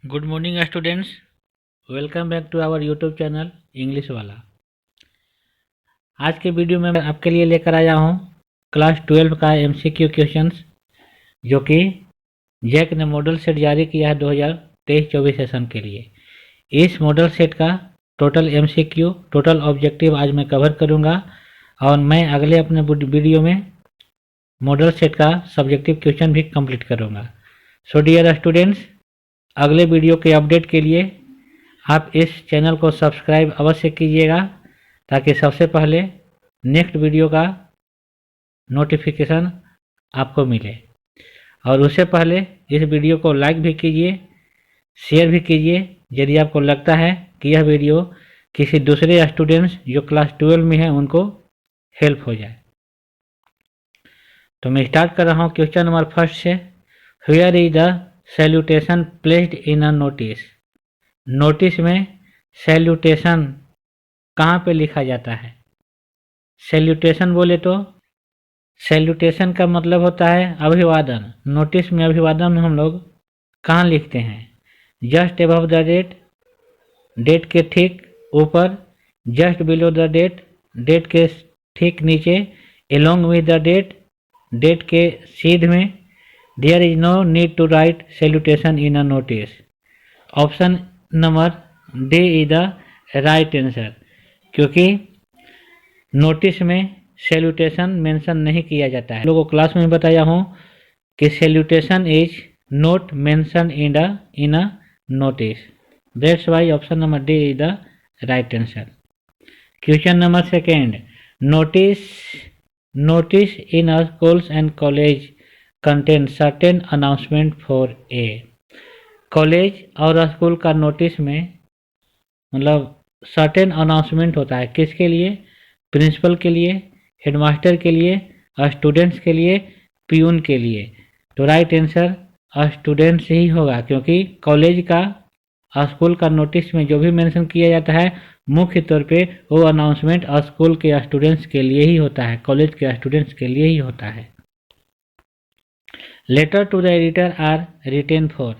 Good morning students, welcome back to our YouTube channel English वाला। आज के video में मैं आपके लिए लेकर आया हूँ क्लास 12 का एमसीक्यू क्वेश्चंस, जो कि जैक ने मॉडल सेट जारी किया है 2023-24 सेशन के लिए। इस मॉडल सेट का टोटल एमसीक्यू, टोटल ऑब्जेक्टिव आज मैं कवर करूँगा और मैं अगले अपने वीडियो में मॉडल सेट का सब्जेक्टिव क्वेश्चन भी कंप्लीट करूँगा। सो डियर स्टूडेंट्स, अगले वीडियो के अपडेट के लिए आप इस चैनल को सब्सक्राइब अवश्य कीजिएगा, ताकि सबसे पहले नेक्स्ट वीडियो का नोटिफिकेशन आपको मिले। और उससे पहले इस वीडियो को लाइक भी कीजिए, शेयर भी कीजिए, यदि आपको लगता है कि यह वीडियो किसी दूसरे स्टूडेंट्स जो क्लास 12 में हैं उनको हेल्प हो जाए। तो मैं स्टार्ट कर रहा हूँ क्वेश्चन नंबर फर्स्ट से। Where is the salutation placed in a notice. Notice में सैल्यूटेशन कहाँ पे लिखा जाता है? सैल्यूटेशन बोले तो सैल्यूटेशन का मतलब होता है अभिवादन। नोटिस में अभिवादन में हम लोग कहाँ लिखते हैं? Just above the date, date के ठीक ऊपर, just below the date, date के ठीक नीचे, along with the date, date के सीध में। There is no need to write salutation in a notice. Option number D is the right answer, क्योंकि नोटिस में सैल्यूटेशन मेंशन नहीं किया जाता है। लोगों को क्लास में बताया हूँ कि salutation is note mention in a notice. That's why option number D is the right answer. Question number second. Notice in a schools and college contain certain announcement for a. College और school का notice में मतलब certain announcement होता है। किसके लिए? Principal के लिए, हेडमास्टर के लिए, स्टूडेंट्स के लिए, प्यून के लिए। तो राइट आंसर स्टूडेंट्स ही होगा, क्योंकि कॉलेज का स्कूल का नोटिस में जो भी मेंशन किया जाता है मुख्य तौर पे वो अनाउंसमेंट स्कूल के स्टूडेंट्स के लिए ही होता है, कॉलेज के स्टूडेंट्स के लिए ही होता है। Letter to the editor are written for.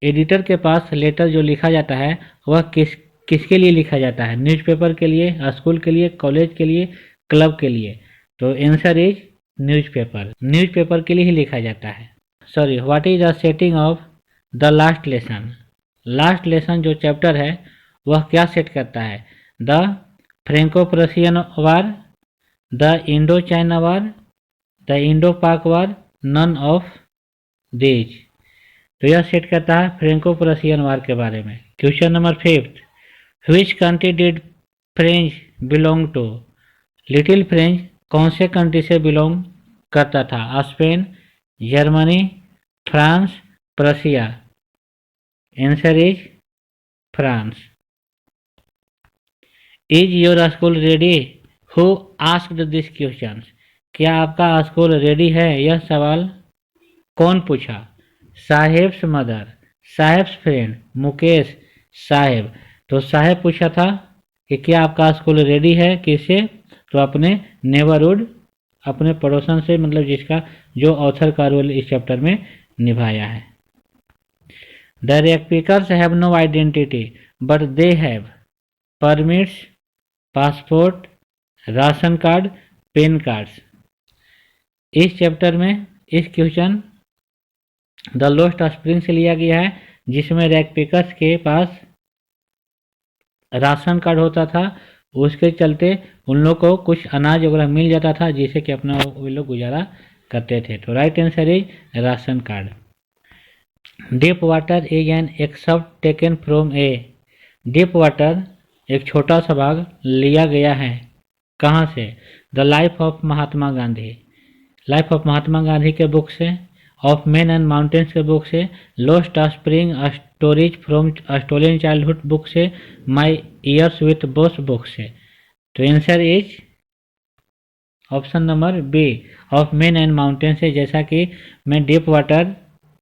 Editor के पास लेटर जो लिखा जाता है वह किसके लिए लिखा जाता है? न्यूज़पेपर के लिए, स्कूल के लिए, कॉलेज के लिए, क्लब के लिए। तो आंसर इज न्यूज़पेपर। न्यूज़पेपर के लिए ही लिखा जाता है। Sorry, what is the setting of the last lesson. Last lesson जो चैप्टर है वह क्या सेट करता है? The Franco Prussian war, the Indo China war, the Indo पाक वार, नन ऑफ दीज। तो यह सेट करता है फ्रेंको प्रशियन वार के बारे में। Question number fifth. Which country did French belong to. Little French कौन से कंट्री से बिलोंग करता था? Spain, Germany, France, Prussia. Answer is France. Is your school ready? Who asked this question. क्या आपका स्कूल रेडी है? यह सवाल कौन पूछा? Saheb's mother, Saheb's friend, Mukesh, Saheb. तो साहेब पूछा था कि क्या आपका स्कूल रेडी है? किससे? तो अपने नेबरहुड, अपने पड़ोसन से, मतलब जिसका जो ऑथर का रोल इस चैप्टर में निभाया है। The ragpickers have no identity but they have permits, passport, ration card, pan cards. इस चैप्टर में इस क्वेश्चन द लोस्ट स्प्रिंग से लिया गया है, जिसमें रैकपिकर्स के पास राशन कार्ड होता था। उसके चलते उन लोग को कुछ अनाज वगैरह मिल जाता था, जिससे कि अपना वो लोग गुजारा करते थे। तो right answer is ration card. Deep water is an excerpt taken from a. Deep water एक छोटा सा भाग लिया गया है कहाँ से? The life of Mahatma Gandhi. Life of Mahatma Gandhi के बुक से, ऑफ मैन एंड माउंटेन्स के बुक से, lost spring stories from stolen childhood book से, my years with Bose book से। तो answer is option number B, of man and mountain से। जैसा कि मैं डीप वाटर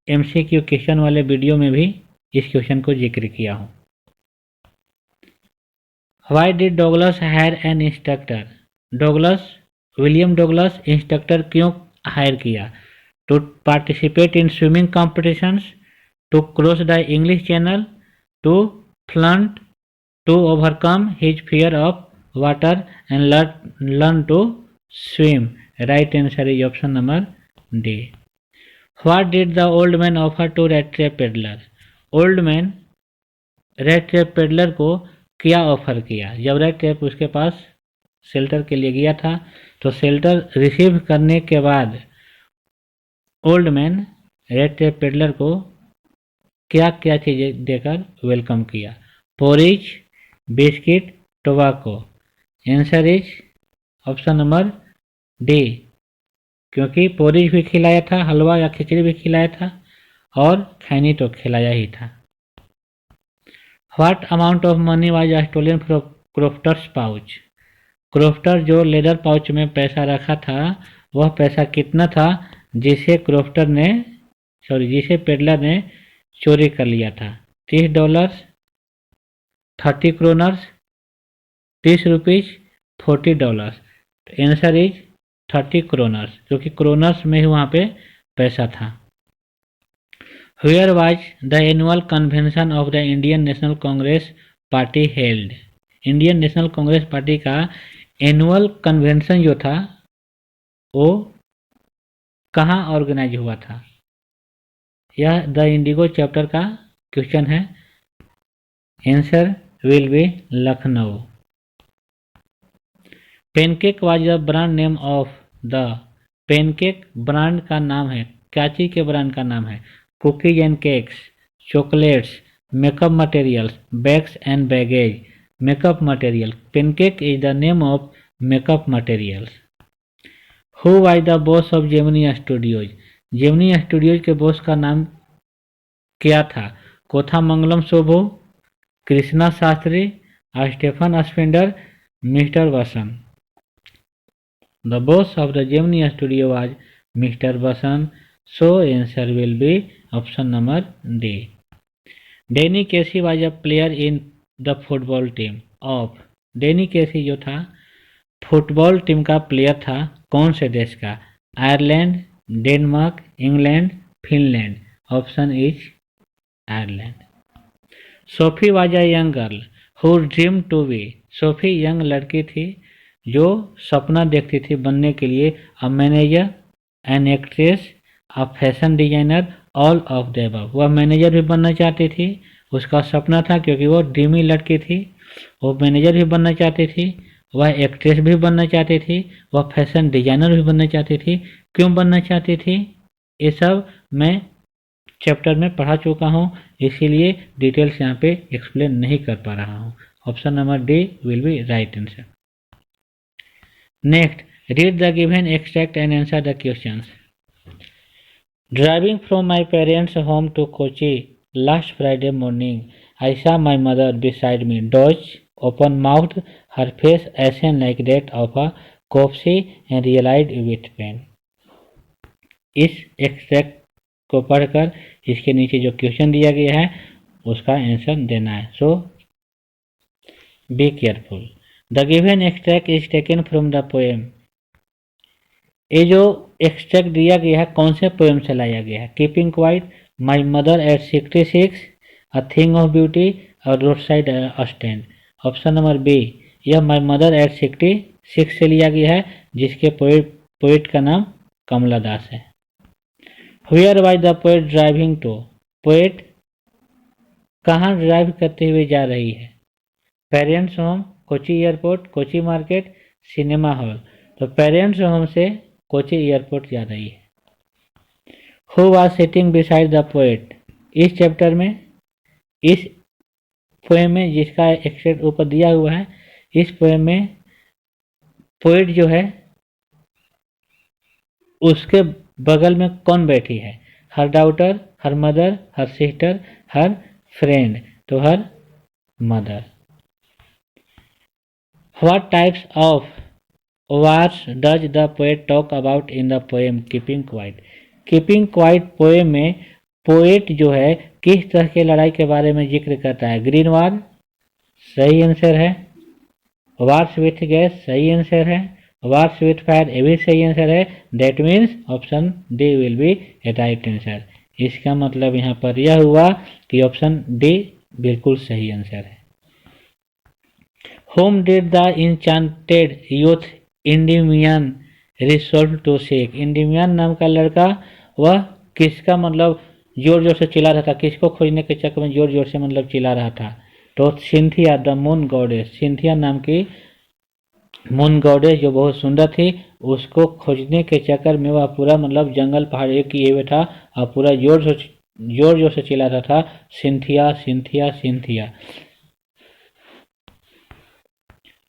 एमसीक्यू क्वेश्चन वाले वीडियो में भी इस क्वेश्चन को जिक्र किया हूँ। Why did Douglas hire an instructor. William Douglas instructor क्यों हायर किया? To participate in swimming competitions, to cross the English Channel, to flaunt, to overcome his fear of water and learn to swim. Right answer is option number D. What did the old man offer to red tape peddler? Old man red tape peddler को क्या offer किया? जब red tape उसके पास shelter के लिए गया था तो शेल्टर रिसीव करने के बाद old man red tape peddler को क्या क्या चीज़ें देकर वेलकम किया? Porridge, biscuit, tobacco. Answer is option number D, क्योंकि पोरिज भी खिलाया था, हलवा या खिचड़ी भी खिलाया था और खैनी तो खिलाया ही था. What amount of money was stolen from crofter's pouch? Crofter जो लेदर पाउच में पैसा रखा था वह पैसा कितना था जिसे पेडलर ने चोरी कर लिया था? $30, 30 kroners, 30 rupees, $40. Answer is 30 kroners, क्योंकि क्रोनर्स में ही वहाँ पे पैसा था. Where was the annual convention of the Indian National Congress Party held? Indian national Congress party का एनुअल कन्वेंशन जो था वो कहाँ ऑर्गेनाइज हुआ था? यह द इंडिगो चैप्टर का क्वेश्चन है. Answer will be Lucknow. Pancake was the brand name of the. Pancake brand का नाम है, क्या चीज के ब्रांड का नाम है? Cookies and cakes, chocolates, makeup materials, bags and baggage. Makeup material. Pancake is the name of makeup materials. Who was the boss of Gemini studios? Gemini studios के बॉस का नाम क्या था? Kothamangalam Subbu, Krishna Shastri, Stephen Spender, Mr Vasan. The boss of the Gemini studio was Mr. Basan, so answer will be option number D. Danny Casey was a player in the football team of. Danny Casey जो था football team का player था कौन से देश का? Ireland, Denmark, England, Finland. Option is Ireland. Sophie was a young girl who dream to be. Sophie young लड़की थी जो सपना देखती थी बनने के लिए a manager, an actress, a fashion designer, all of the above. वह मैनेजर भी बनना चाहती थी, उसका सपना था क्योंकि वो ड्रीमी लड़की थी. वो मैनेजर भी बनना चाहती थी, वह एक्ट्रेस भी बनना चाहती थी, वह फैशन डिजाइनर भी बनना चाहती थी. क्यों बनना चाहती थी ये सब मैं चैप्टर में पढ़ा चुका हूँ, इसीलिए डिटेल्स यहाँ पे एक्सप्लेन नहीं कर पा रहा हूँ. Option number D will be right answer. Next, read the given extract and answer the questions. Driving from my parents' home to Kochi last Friday morning, I saw my mother beside me, dodge, open mouthed, her face ashen like that of a corpse and realized with pain. इस extract को पढ़कर इसके नीचे जो question दिया गया है उसका आंसर देना है. So be careful. The given extract is taken from the poem. ये जो एक्सट्रैक्ट दिया गया है कौन से पोएम से लाया गया है? Keeping quiet, my mother at 66, a thing of beauty और roadside stand. Option number B, यह माई मदर एट 66 से लिया गया है जिसके पोएट का नाम कमला दास है. Where was the poet driving to. Poet कहाँ ड्राइव करते हुए जा रही है? Parents home, Kochi airport, Kochi market, cinema hall. तो पेरेंट्स होम से कोची एयरपोर्ट जा रही है. Who was sitting beside the poet. इस चैप्टर में इस पोएम में जिसका एक्सट्रैक्ट ऊपर दिया हुआ है इस पोएम में पोएट जो है उसके बगल में कौन बैठी है? Her daughter, her mother, her sister, her friend. तो her mother. What types of wars does the poet talk about in the poem Keeping Quiet? Keeping Quiet poem में पोएट जो है किस तरह के लड़ाई के बारे में जिक्र करता है? ग्रीन वार सही आंसर है. वार्स विथ गैस सही आंसर है. वार्स विथ फायर ये भी सही आंसर है. That means option D will be right answer. इसका मतलब यहाँ पर यह हुआ कि ऑप्शन डी बिल्कुल सही आंसर है। Whom did the enchanted youth Endymion resolve to seek? Endymion नाम का लड़का वह किसका मतलब जोर जोर से चिल्ला रहा था, किसको खोजने के चक्कर में जोर जोर से मतलब चिल्ला रहा था? तो Cynthia the moon goddess, Cynthia नाम की मून गॉडेस जो बहुत सुंदर थी, उसको खोजने के चक्कर में वह पूरा मतलब जंगल पहाड़ एक किए हुए था और पूरा जोर जोर से चिल्ला रहा था, Cynthia Cynthia Cynthia.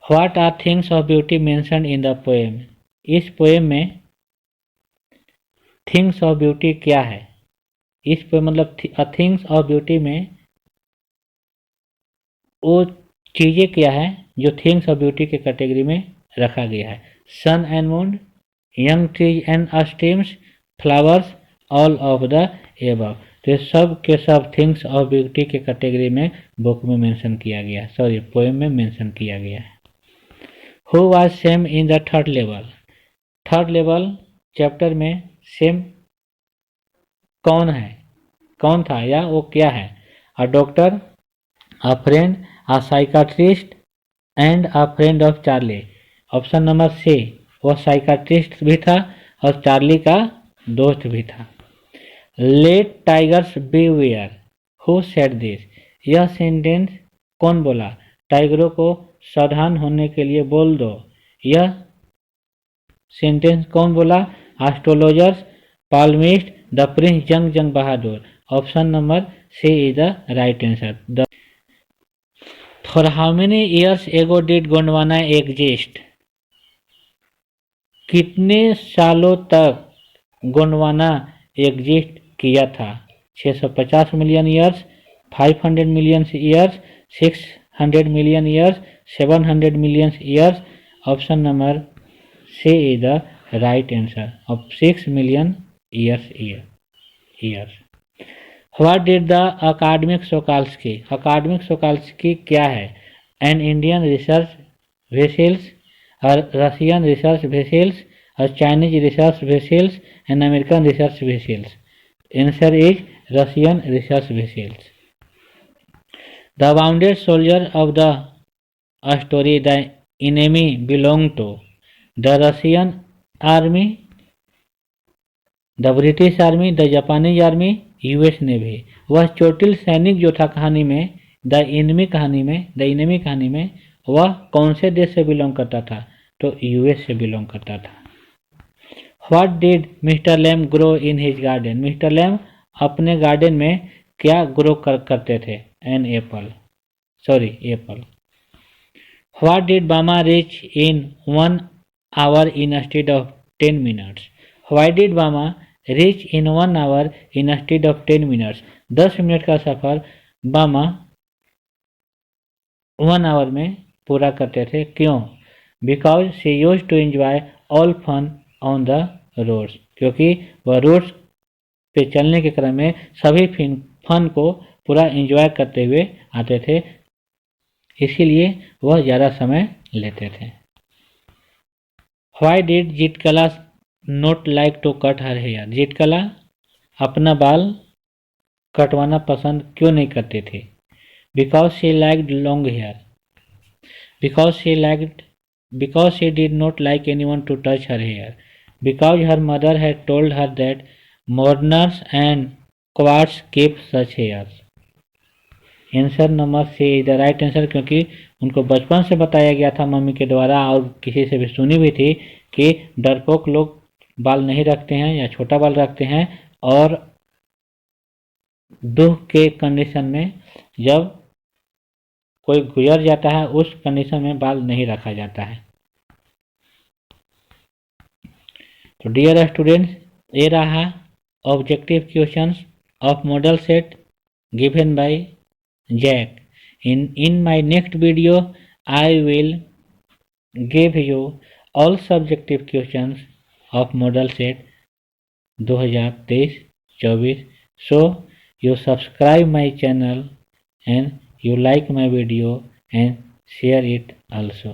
What are things of beauty mentioned in the poem? इस पोएम में थिंग्स ऑफ ब्यूटी क्या है? इस पोएम मतलब थिंग्स ऑफ ब्यूटी में वो चीजें क्या है जो थिंग्स ऑफ ब्यूटी के कैटेगरी में रखा गया है? Sun and moon, young trees and streams, flowers, all of the above. तो सब के सब थिंग्स ऑफ ब्यूटी के कैटेगरी में बुक में मेंशन किया गया, सॉरी पोएम में मेंशन किया गया है। Who was Sam in the third level? Third level chapter में सेम कौन है, कौन था या वो क्या है? A doctor, a friend, a psychiatrist and a friend of Charlie. Option number C, वो साइकाट्रिस्ट भी था और चार्ली का दोस्त भी था। Let tigers beware, who said this? यह सेंटेंस कौन बोला? टाइगरों को सावधान होने के लिए बोल दो। यह सेंटेंस कौन बोला? Astrologers, पाल्मिस्ट, the prince Jung Bahadur. Option number C is the right answer. For how many years ago did Gondwana exist? कितने सालों तक गोंडवाना एग्जिस्ट किया था? 650 million years, 500 million years, 600 million years, 700 million years. Option number C is the right answer of 6 million years. What did the academic Sokalski? Academic Sokalski क्या है? An Indian research vessels, Russian research vessels, Chinese research vessels and American research vessels. Answer is Russian research vessels. The wounded soldier of the story, the enemy belonged to the Russian army, the British army, the Japanese army, US Navy। वह चोटिल सैनिक जो था कहानी में, the enemy कहानी में वह कौन से देश से बिलोंग करता था? तो यूएस से बिलोंग करता था। What did Mr. Lamb grow in his garden? Mr Lamb अपने गार्डन में क्या ग्रो करते थे? An apple. What did Bama reach in 1 hour instead of 10 minutes? Why did Bama reach in 1 hour instead of 10 minutes? 10 minute का सफर बामा 1 our में पूरा करते थे, क्यों? Because she used to enjoy all fun on the roads। क्योंकि वह roads पे चलने के क्रम में सभी फन को पूरा एंजॉय करते हुए आते थे, इसीलिए वह ज़्यादा समय लेते थे। Why did जीतकला not like to cut her hair? जीतकला अपना बाल कटवाना पसंद क्यों नहीं करती थी? Because she liked long hair। Because she did not like anyone to touch her hair। Because her mother had told her that mourners and cowards keep such hairs। Answer number C is the right answer, क्योंकि उनको बचपन से बताया गया था mummy के द्वारा और किसी से भी सुनी भी थी कि डरपोक लोग बाल नहीं रखते हैं या छोटा बाल रखते हैं, और दुख के कंडीशन में जब कोई गुजर जाता है उस कंडीशन में बाल नहीं रखा जाता है। तो डियर स्टूडेंट्स, ये रहा objective questions of model set given by Jack। In my next video I will give you all subjective questions of model set 2023-24। So you subscribe my channel and you like my video and share it also।